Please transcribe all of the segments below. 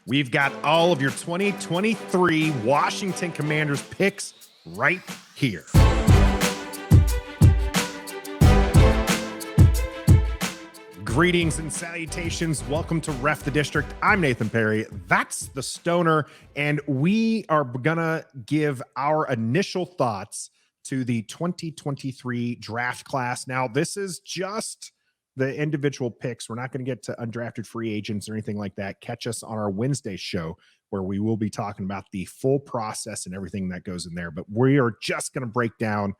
We've got all of your 2023 Washington Commanders picks right here. Greetings and salutations. Welcome to Ref the District. I'm Nathan Perry. That's the Stoner. And we are going to give our initial thoughts to the 2023 draft class. Now, this is just the individual picks. We're not going to get to undrafted free agents or anything like that. Catch us on our Wednesday show where we will be talking about the full process and everything that goes in there. But we are just going to break down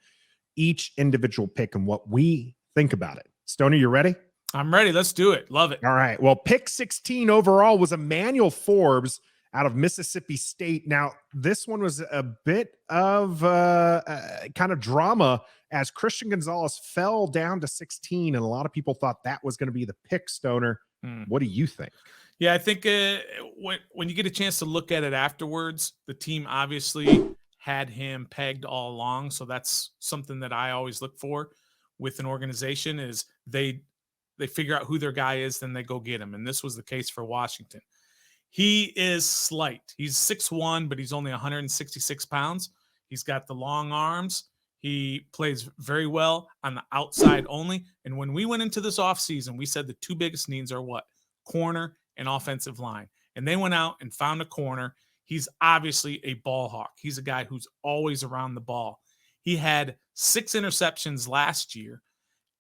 each individual pick and what we think about it. Stoner, you ready? I'm ready. Let's do it. Love it. All right. Well, pick 16 overall was Emmanuel Forbes out of Mississippi State. Now, this one was a bit of kind of drama as Christian Gonzalez fell down to 16, and a lot of people thought that was going to be the pick, Stoner. What do you think? Yeah, I think when you get a chance to look at it afterwards, the team obviously had him pegged all along. So that's something that I always look for with an organization is they figure out who their guy is, then they go get him. And this was the case for Washington. He is slight. He's 6'1", but he's only 166 pounds. He's got the long arms. He plays very well on the outside only. And when we went into this offseason, we said the two biggest needs are what? Corner and offensive line. And they went out and found a corner. He's obviously a ball hawk. He's a guy who's always around the ball. He had 6 interceptions last year.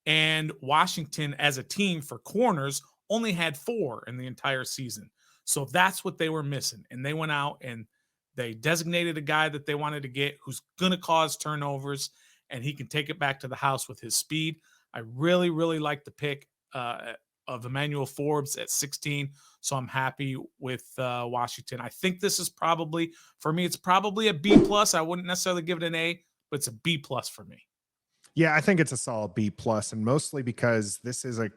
And Washington, as a team for corners, only had 4 in the entire season. So that's what they were missing. And they went out and they designated a guy that they wanted to get who's going to cause turnovers, and he can take it back to the house with his speed. I really, really like the pick of Emmanuel Forbes at 16, so I'm happy with Washington. I think this is probably, for me, it's probably a B+. I wouldn't necessarily give it an A, but it's a B+ for me. Yeah, I think it's a solid B+, and mostly because this is a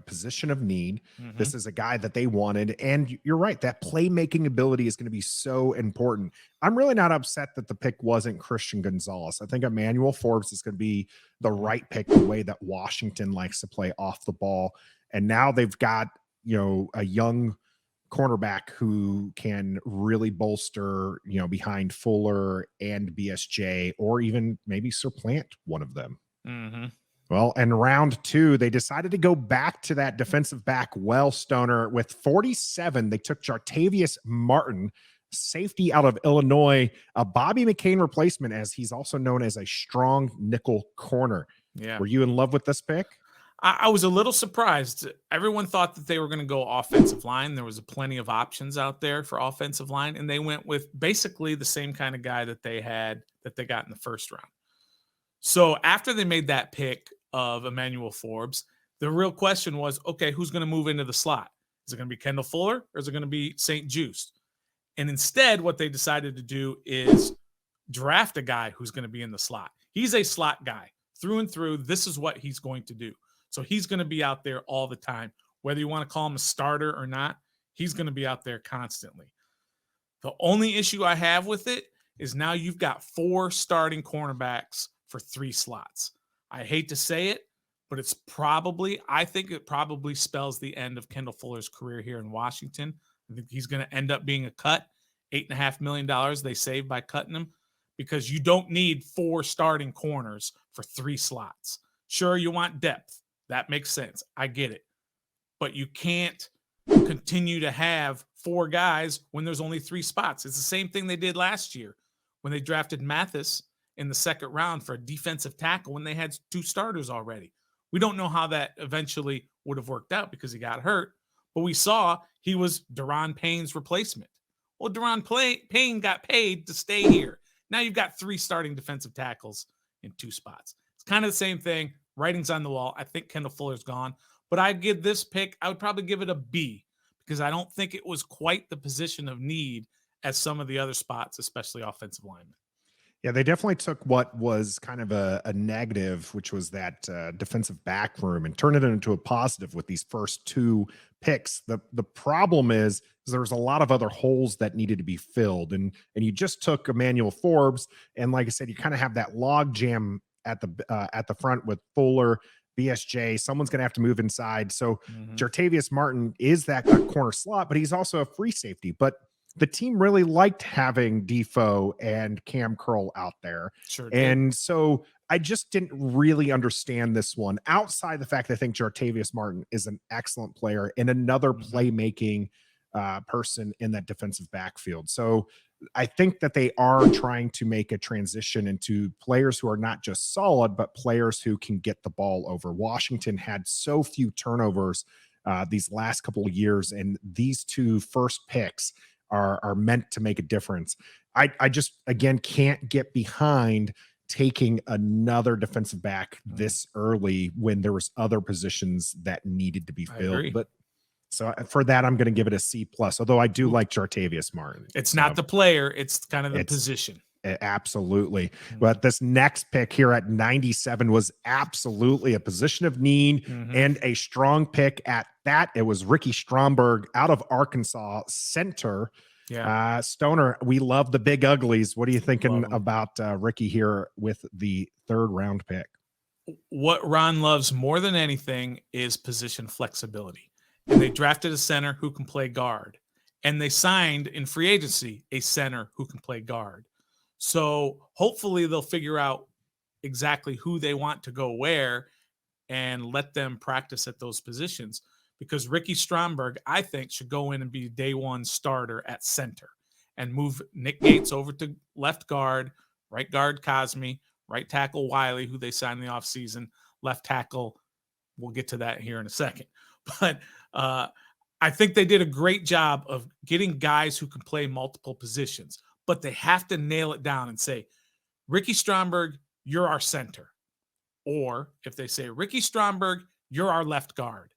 position of need. Mm-hmm. This is a guy that they wanted. And you're right. That playmaking ability is going to be so important. I'm really not upset that the pick wasn't Christian Gonzalez. I think Emmanuel Forbes is going to be the right pick the way that Washington likes to play off the ball. And now they've got, a young cornerback who can really bolster, behind Fuller and BSJ, or even maybe supplant one of them. Mm-hmm. Well, in round 2, they decided to go back to that defensive back Stoner. With 47, they took Jartavius Martin, safety out of Illinois, a Bobby McCain replacement, as he's also known as a strong nickel corner. Yeah. Were you in love with this pick? I was a little surprised. Everyone thought that they were going to go offensive line. There was plenty of options out there for offensive line, and they went with basically the same kind of guy that they got in the first round. So after they made that pick of Emmanuel Forbes, the real question was, okay, who's going to move into the slot? Is it going to be Kendall Fuller or is it going to be St. Juste? And instead, what they decided to do is draft a guy who's going to be in the slot. He's a slot guy through and through. This is what he's going to do. So he's going to be out there all the time. Whether you want to call him a starter or not, he's going to be out there constantly. The only issue I have with it is now you've got 4 starting cornerbacks for 3 slots. I hate to say it, but I think it probably spells the end of Kendall Fuller's career here in Washington. I think he's going to end up being a cut. $8.5 million they saved by cutting him, because you don't need 4 starting corners for 3 slots. Sure, you want depth. That makes sense. I get it. But you can't continue to have 4 guys when there's only 3 spots. It's the same thing they did last year when they drafted Mathis in the second round for a defensive tackle when they had 2 starters already. We don't know how that eventually would have worked out because he got hurt, but we saw he was Deron Payne's replacement. Well, Deron Payne got paid to stay here. Now you've got 3 starting defensive tackles in 2 spots. It's kind of the same thing. Writing's on the wall. I think Kendall Fuller's gone, but I'd give this pick, I would probably give it a B, because I don't think it was quite the position of need as some of the other spots, especially offensive linemen. Yeah, they definitely took what was kind of a negative, which was that defensive back room, and turned it into a positive with these first 2 picks. The problem is there's a lot of other holes that needed to be filled, and you just took Emmanuel Forbes, and like I said, you kind of have that log jam at the front with Fuller, BSJ, someone's going to have to move inside. So Mhm. Jartavius Martin is that corner slot, but he's also a free safety. But the team really liked having Defoe and Cam Curl out there. Sure did. And so I just didn't really understand this one outside the fact that I think Jartavius Martin is an excellent player and another playmaking person in that defensive backfield. So I think that they are trying to make a transition into players who are not just solid, but players who can get the ball over. Washington had so few turnovers these last couple of years, and these two first picks are meant to make a difference. I just, again, can't get behind taking another defensive back this early when there was other positions that needed to be filled. But so for that, I'm going to give it a C plus, although I do like Jartavius Martin. It's not the player, it's kind of the position. Absolutely. But this next pick here at 97 was absolutely a position of need and a strong pick at that. It was Ricky Stromberg out of Arkansas, center. Yeah. Stoner, we love the big uglies. What are you thinking about Ricky here with the 3rd round pick? What Ron loves more than anything is position flexibility. And they drafted a center who can play guard. And they signed in free agency a center who can play guard. So hopefully they'll figure out exactly who they want to go where and let them practice at those positions. Because Ricky Stromberg, I think, should go in and be day one starter at center and move Nick Gates over to left guard Cosme, right tackle Wiley, who they signed in the offseason, left tackle. We'll get to that here in a second. But I think they did a great job of getting guys who can play multiple positions, but they have to nail it down and say, Ricky Stromberg, you're our center. Or if they say, Ricky Stromberg, you're our left guard.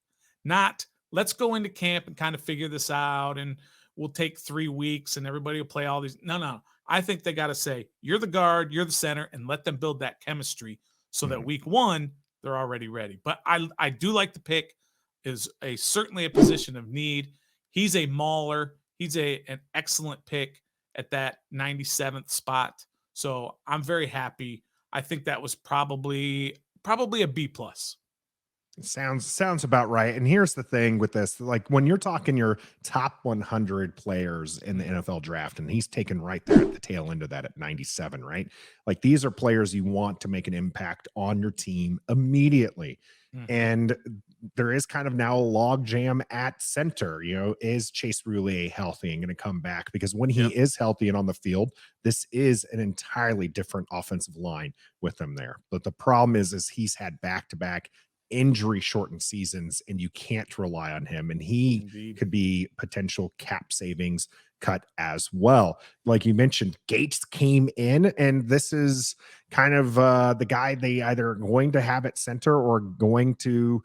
Not, let's go into camp and kind of figure this out and we'll take 3 weeks and everybody will play all these. No. I think they got to say, you're the guard, you're the center, and let them build that chemistry so that week 1, they're already ready. But I do like the pick. Is certainly a position of need. He's a mauler. He's an excellent pick at that 97th spot. So I'm very happy. I think that was probably a B plus. Sounds about right. And here's the thing with this, like when you're talking your top 100 players in the NFL draft, and he's taken right there at the tail end of that at 97, right? Like these are players you want to make an impact on your team immediately. And there is kind of now a log jam at center. Is Chase Roullier healthy and going to come back? Because when he is healthy and on the field, this is an entirely different offensive line with him there. But the problem is he's had back-to-back injury shortened seasons and you can't rely on him, and he could be potential cap savings cut as well. Like you mentioned, Gates came in, and this is kind of the guy they either are going to have at center or going to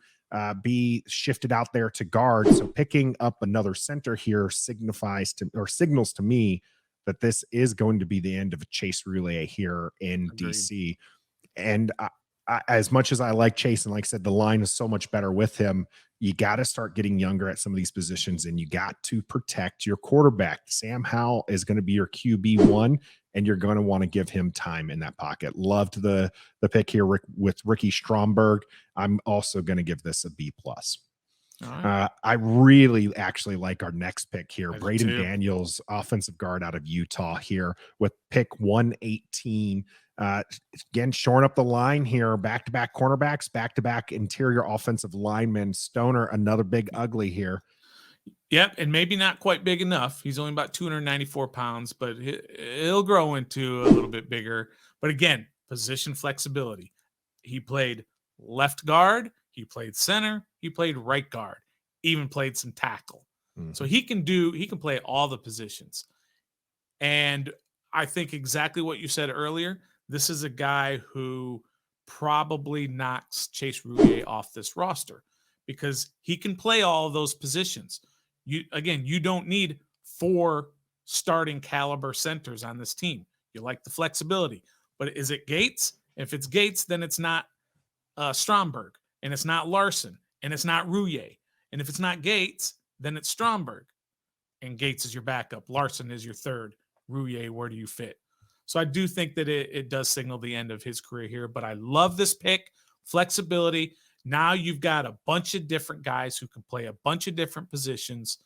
be shifted out there to guard. So picking up another center here signals to me that this is going to be the end of Chase Roullier here in DC. And as much as I like Chase, and like I said, the line is so much better with him, you got to start getting younger at some of these positions, and you got to protect your quarterback. Sam Howell is going to be your QB1, and you're going to want to give him time in that pocket. Loved the pick here with Ricky Stromberg. I'm also going to give this a B plus. Right. I really actually like our next pick here. Braden Daniels, offensive guard out of Utah here with pick 118. Again, shoring up the line here, back-to-back cornerbacks, back-to-back interior offensive linemen. Stoner, another big ugly here. Yep, and maybe not quite big enough. He's only about 294 pounds, but he'll grow into a little bit bigger. But again, position flexibility. He played left guard, he played center, he played right guard, even played some tackle. So he can play all the positions. And I think exactly what you said earlier. This is a guy who probably knocks Chase Roullier off this roster because he can play all of those positions. You don't need 4 starting caliber centers on this team. You like the flexibility. But is it Gates? If it's Gates, then it's not Stromberg, and it's not Larson, and it's not Roullier. And if it's not Gates, then it's Stromberg. And Gates is your backup. Larson is your third. Roullier, where do you fit? So I do think that it does signal the end of his career here, but I love this pick, flexibility. Now you've got a bunch of different guys who can play a bunch of different positions,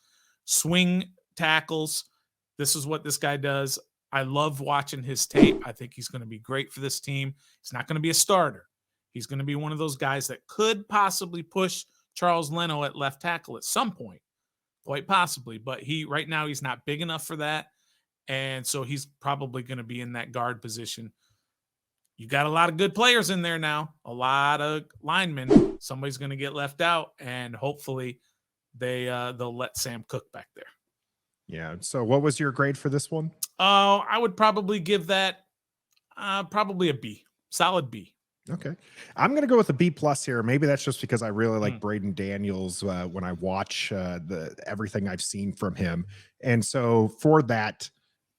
swing tackles. This is what this guy does. I love watching his tape. I think he's going to be great for this team. He's not going to be a starter. He's going to be one of those guys that could possibly push Charles Leno at left tackle at some point, quite possibly. But right now he's not big enough for that, and so he's probably going to be in that guard position. You got a lot of good players in there now, a lot of linemen. Somebody's going to get left out, and hopefully they'll let Sam cook back there. Yeah. So what was your grade for this one? I would probably give that probably a B, solid B. Okay. I'm going to go with a B plus here. Maybe that's just because I really like Braden Daniels when I watch everything I've seen from him. And so for that,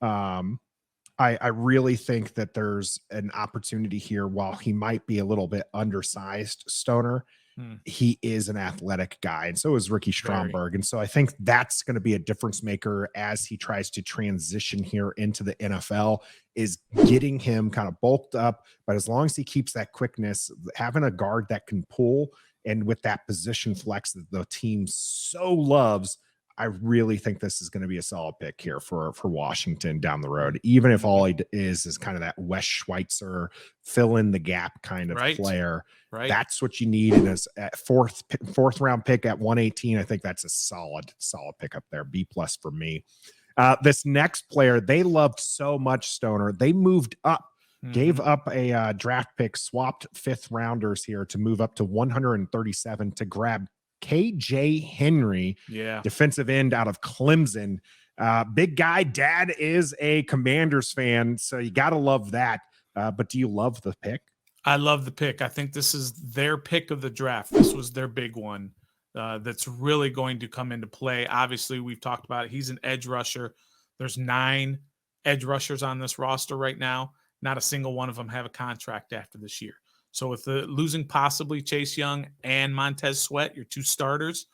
I really think that there's an opportunity here. While he might be a little bit undersized, Stoner, he is an athletic guy, and so is Ricky Stromberg. And so I think that's going to be a difference maker as he tries to transition here into the NFL, is getting him kind of bulked up. But as long as he keeps that quickness, having a guard that can pull, and with that position flex that the team so loves, I really think this is going to be a solid pick here for Washington down the road, even if all he is kind of that Wes Schweitzer fill in the gap kind of player. Right. That's what you need in a fourth round pick at 118. I think that's a solid pick up there. B plus for me. This next player they loved so much, Stoner, they moved up, gave up a draft pick, swapped 5th rounders here to move up to 137 to grab KJ Henry, defensive end out of Clemson. Big guy. Dad is a Commanders fan, so you got to love that. But do you love the pick? I love the pick. I think this is their pick of the draft. This was their big one that's really going to come into play. Obviously, we've talked about it. He's an edge rusher. There's 9 edge rushers on this roster right now. Not a single one of them have a contract after this year. So with losing possibly Chase Young and Montez Sweat, your 2 starters,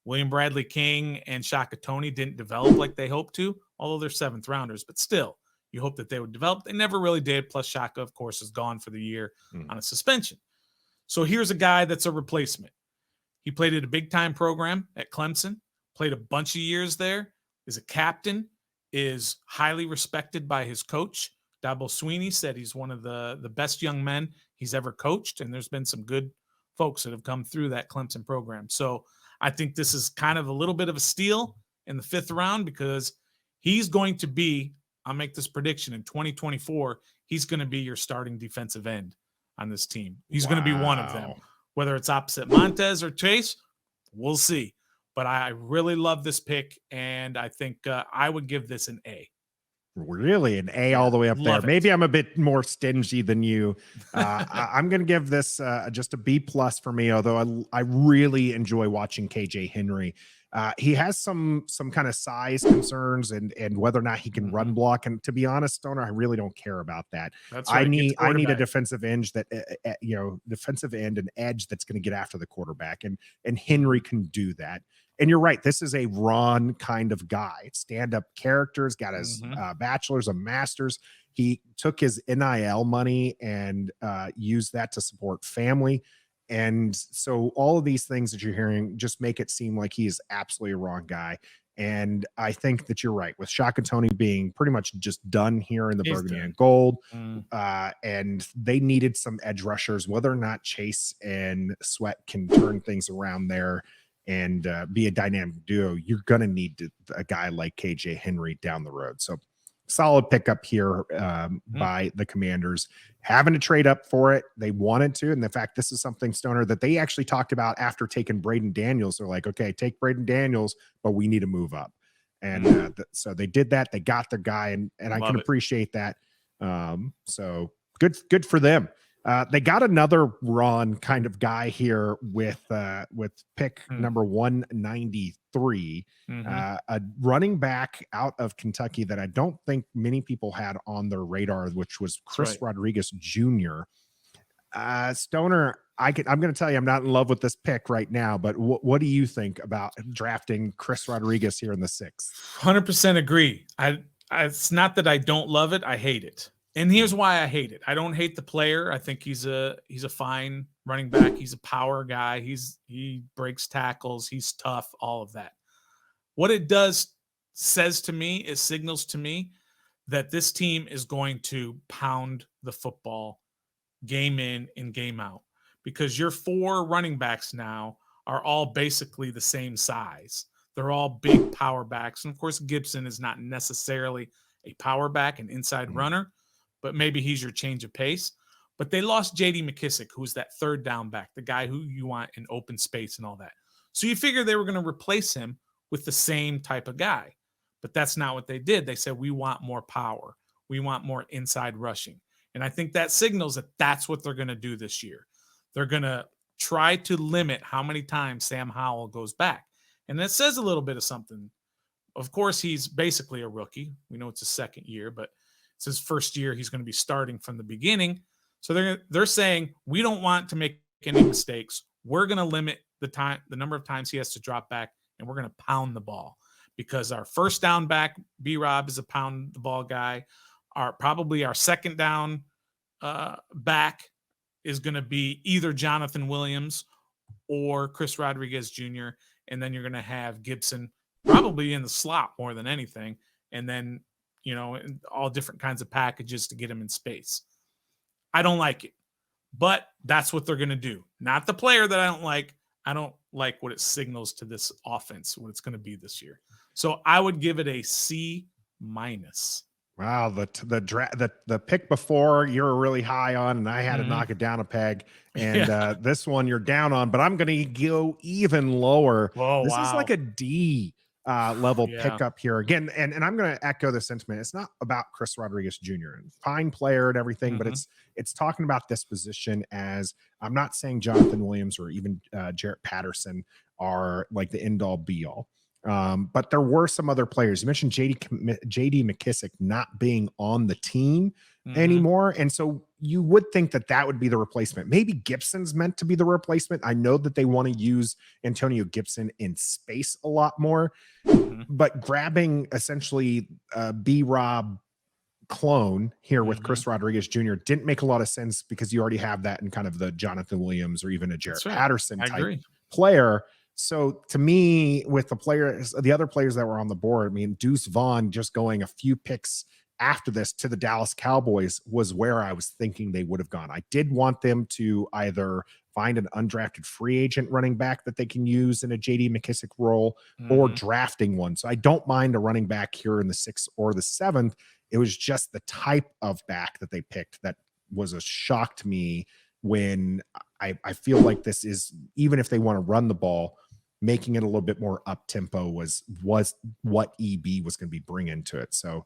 William Bradley King and Shaka Toney didn't develop like they hoped to, although they're 7th rounders, but still, you hope that they would develop. They never really did. Plus Shaka, of course, is gone for the year on a suspension. So here's a guy that's a replacement. He played at a big-time program at Clemson, played a bunch of years there, is a captain, is highly respected by his coach. Dabo Swinney said he's one of the best young men he's ever coached, and there's been some good folks that have come through that Clemson program. So I think this is kind of a little bit of a steal in the 5th round, because he's going to be, I'll make this prediction, in 2024, he's going to be your starting defensive end on this team. He's going to be one of them. Whether it's opposite Montez or Chase, we'll see. But I really love this pick, and I think I would give this an A. Really, an A all the way up there. Maybe I'm a bit more stingy than you. I'm going to give this just a B plus for me, although I really enjoy watching KJ Henry. He has some kind of size concerns and whether or not he can run block. And to be honest, Stoner, I really don't care about that. That's right. I need a defensive end defensive end, an edge that's going to get after the quarterback, and Henry can do that. And you're right. This is a Ron kind of guy. Stand-up characters, got his bachelor's and master's. He took his NIL money and used that to support family. And so all of these things that you're hearing just make it seem like he is absolutely a wrong guy. And I think that you're right with Shaka Toney being pretty much just done here in the burgundy and gold. And they needed some edge rushers. Whether or not Chase and Sweat can turn things around there and be a dynamic duo, you're going to need a guy like KJ Henry down the road. So solid pickup here by the Commanders, having to trade up for it. They wanted to. And in fact, this is something, Stoner, that they actually talked about after taking Braden Daniels. They're like, okay, take Braden Daniels, but we need to move up. And so they did that. They got their guy, and I can appreciate that. So good for them. They got another Ron kind of guy here with pick number 193, a running back out of Kentucky that I don't think many people had on their radar, which was Chris Rodriguez Jr. Stoner, I'm going to tell you, I'm not in love with this pick right now, but what do you think about drafting Chris Rodriguez here in the 6th? 100% agree. It's not that I don't love it. I hate it. And here's why I hate it. I don't hate the player. I think he's a fine running back. He's a power guy. He breaks tackles. He's tough, all of that. What it does says to me, it signals to me that this team is going to pound the football game in and game out, because your 4 running backs now are all basically the same size. They're all big power backs. And of course, Gibson is not necessarily a power back, an inside runner, but maybe he's your change of pace. But they lost J.D. McKissick, who's that third down back, the guy who you want in open space and all that. So you figure they were going to replace him with the same type of guy. But that's not what they did. They said, we want more power. We want more inside rushing. And I think that signals that that's what they're going to do this year. They're going to try to limit how many times Sam Howell goes back. And that says a little bit of something. Of course, he's basically a rookie. We know it's his second year, but it's his first year. He's going to be starting from the beginning. So they're saying, we don't want to make any mistakes. We're going to limit the number of times he has to drop back, and we're going to pound the ball, because our first down back, B-Rob, is a pound the ball guy. Probably our second down back is going to be either Jonathan Williams or Chris Rodriguez Jr. And then you're going to have Gibson probably in the slot more than anything. And then, all different kinds of packages to get him in space. I don't like it, but that's what they're going to do. Not the player that I don't like. I don't like what it signals to this offense, what it's going to be this year. So I would give it a C-. Wow, the pick before you were really high on, and I had to knock it down a peg. And this one you're down on, but I'm going to go even lower. Whoa, this wow. is like a D level pickup here again. And I'm going to echo the sentiment. It's not about Chris Rodriguez Jr. Fine player and everything, but it's talking about this position as, I'm not saying Jonathan Williams or even Jarrett Patterson are like the end all be all. But there were some other players. You mentioned JD McKissick not being on the team anymore. And so you would think that would be the replacement. Maybe Gibson's meant to be the replacement. I know that they want to use Antonio Gibson in space a lot more, but grabbing essentially B-Rob clone here with Chris Rodriguez Jr. didn't make a lot of sense, because you already have that in kind of the Jonathan Williams or even a Jarrett Patterson type player. So to me, with the other players that were on the board, I mean, Deuce Vaughn just going a few picks after this to the Dallas Cowboys was where I was thinking they would have gone. I did want them to either find an undrafted free agent running back that they can use in a JD McKissick role or drafting one. So I don't mind a running back here in the 6th or the 7th. It was just the type of back that they picked that was a shock to me, when I feel like this is, even if they want to run the ball, making it a little bit more up tempo was what EB was going to be bringing to it. So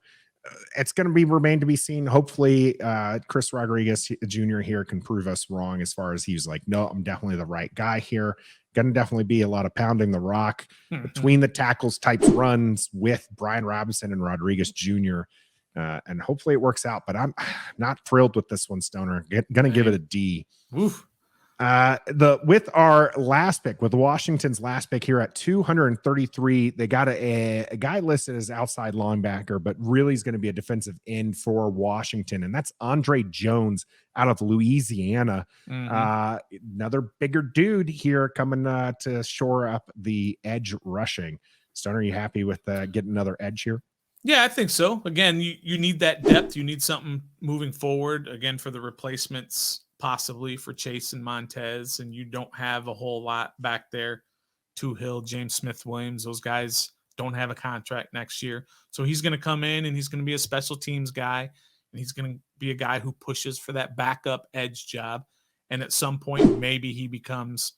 it's going to remain to be seen. Hopefully Chris Rodriguez Jr. here can prove us wrong, as far as he's like, no, I'm definitely the right guy here. Going to definitely be a lot of pounding the rock between the tackles types runs with Brian Robinson and Rodriguez Jr. And hopefully it works out, but I'm not thrilled with this one, Stoner. Going to give it a D. Oof. With our last pick, with Washington's last pick here at 233, they got a guy listed as outside linebacker, but really is going to be a defensive end for Washington, and that's Andre Jones out of Louisiana. Another bigger dude here coming to shore up the edge rushing. Stoner, are you happy with getting another edge here? Yeah, I think so. Again, you need that depth. You need something moving forward, again, for the replacements, possibly for Chase and Montez, and you don't have a whole lot back there. Hill, James Smith-Williams, those guys don't have a contract next year. So he's going to come in and he's going to be a special teams guy, and he's going to be a guy who pushes for that backup edge job. And at some point, maybe he becomes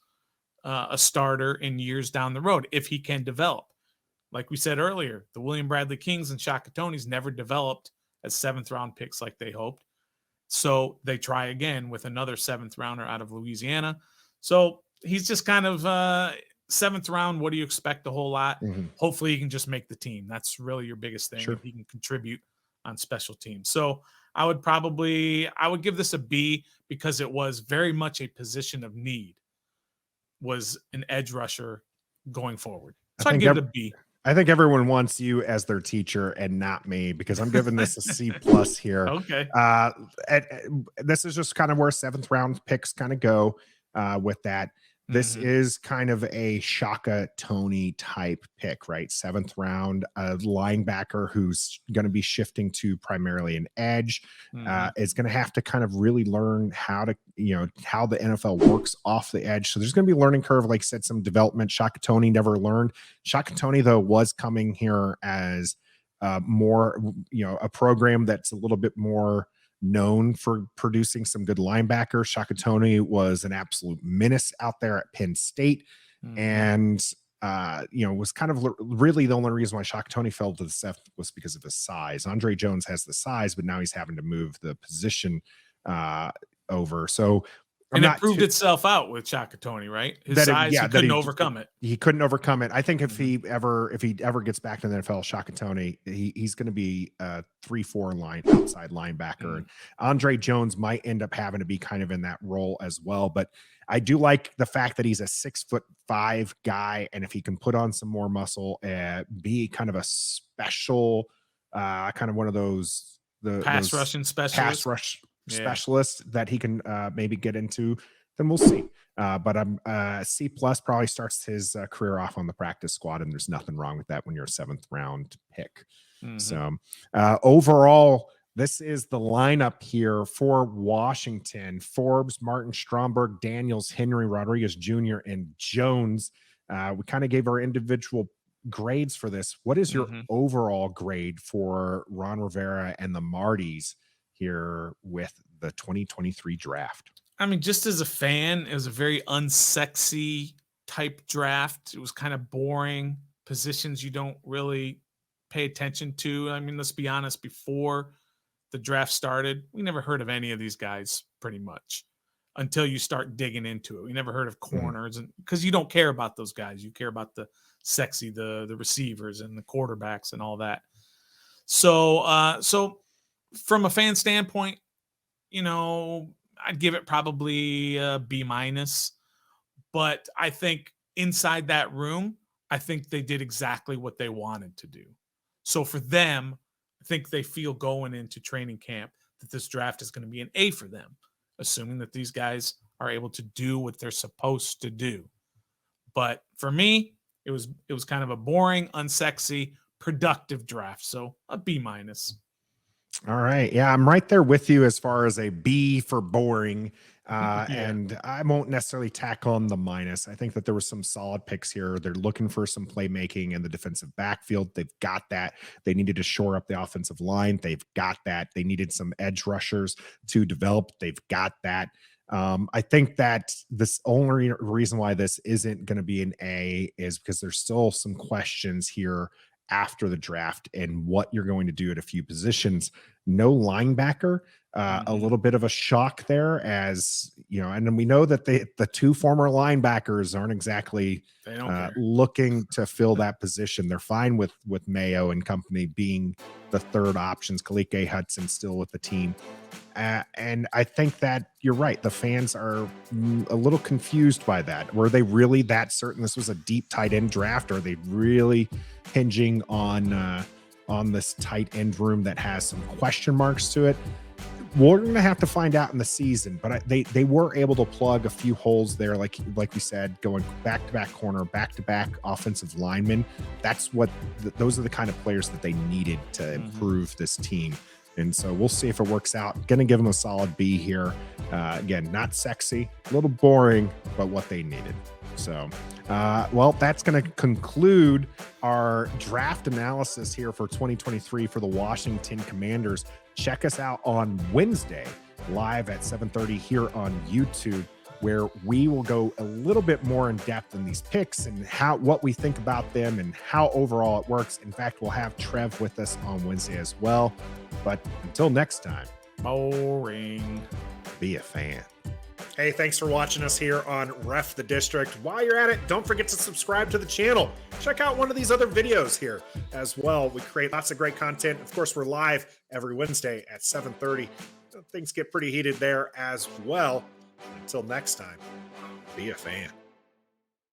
a starter in years down the road if he can develop. Like we said earlier, the William Bradley Kings and Shaka Tonys never developed as 7th-round picks like they hoped. So they try again with another 7th rounder out of Louisiana. So he's just kind of 7th round. What do you expect? A whole lot. Hopefully he can just make the team. That's really your biggest thing. If he can contribute on special teams. So I would give this a B, because it was very much a position of need, was an edge rusher going forwthis. So I'd give it a B. I think everyone wants you as their teacher and not me, because I'm giving this a C+ here. Okay. This is just kind of where 7th round picks kind of go. with that. This is kind of a Shaka Tony type pick, right? 7th round, a linebacker who's going to be shifting to primarily an edge, is going to have to kind of really learn how to, how the NFL works off the edge. So there's going to be a learning curve, like I said, some development. Shaka Tony never learned. Shaka Tony, though, was coming here as more, a program that's a little bit more known for producing some good linebackers. Shaka Tony was an absolute menace out there at Penn State, and was kind of really the only reason why Shaka Tony fell to the 7th was because of his size. Andre Jones has the size, but now he's having to move the position over. So and it proved itself out with Shaka Tony, right? His size, he couldn't overcome it. He couldn't overcome it. I think if he ever gets back to the NFL, Shaka Tony, he's going to be a 3-4 outside linebacker. And Andre Jones might end up having to be kind of in that role as well. But I do like the fact that he's a 6'5" guy, and if he can put on some more muscle, be kind of a special, kind of one of those pass rushing specialists. Specialist that he can maybe get into, then we'll see. But C+ probably starts his career off on the practice squad, and there's nothing wrong with that when you're a 7th round pick. So overall, this is the lineup here for Washington: Forbes, Martin, Stromberg, Daniels, Henry, Rodriguez Jr., and Jones. We kind of gave our individual grades for this. What is your overall grade for Ron Rivera and the Martys here with the 2023 draft? I mean, just as a fan, it was a very unsexy type draft. It was kind of boring. Positions you don't really pay attention to. I mean, let's be honest, before the draft started, we never heard of any of these guys pretty much until you start digging into it. We never heard of corners, and because you don't care about those guys. You care about the sexy, the receivers and the quarterbacks and all that. So from a fan standpoint, I'd give it probably a B-, but I think inside that room, I think they did exactly what they wanted to do. So for them, I think they feel going into training camp that this draft is going to be an A for them, assuming that these guys are able to do what they're supposed to do. But for me, it was kind of a boring, unsexy, productive draft. So a B-. All right. Yeah, I'm right there with you as far as a B for boring. And I won't necessarily tack on the minus. I think that there were some solid picks here. They're looking for some playmaking in the defensive backfield. They've got that. They needed to shore up the offensive line. They've got that. They needed some edge rushers to develop. They've got that. I think that this only reason why this isn't going to be an A is because there's still some questions here after the draft and what you're going to do at a few positions. No linebacker, a little bit of a shock there, as and then we know that the 2 former linebackers aren't exactly looking to fill that position. They're fine with Mayo and company being the 3rd options. Kalike Hudson still with the team. And I think that you're right. The fans are a little confused by that. Were they really that certain this was a deep tight end draft? Or are they really hinging on this tight end room that has some question marks to it? We're going to have to find out in the season, but they were able to plug a few holes there. Like we said, going back-to-back corner, back-to-back offensive linemen. That's what those are the kind of players that they needed to improve this team. And so we'll see if it works out. Going to give them a solid B here. Again, not sexy, a little boring, but what they needed. So, well, that's going to conclude our draft analysis here for 2023 for the Washington Commanders. Check us out on Wednesday, live at 7:30 here on YouTube, where we will go a little bit more in depth in these picks and what we think about them and how overall it works. In fact, we'll have Trev with us on Wednesday as well. But until next time, boring. Be a fan. Hey, thanks for watching us here on Ref the District. While you're at it, don't forget to subscribe to the channel. Check out one of these other videos here as well. We create lots of great content. Of course, we're live every Wednesday at 7:30. Things get pretty heated there as well. Until next time, be a fan.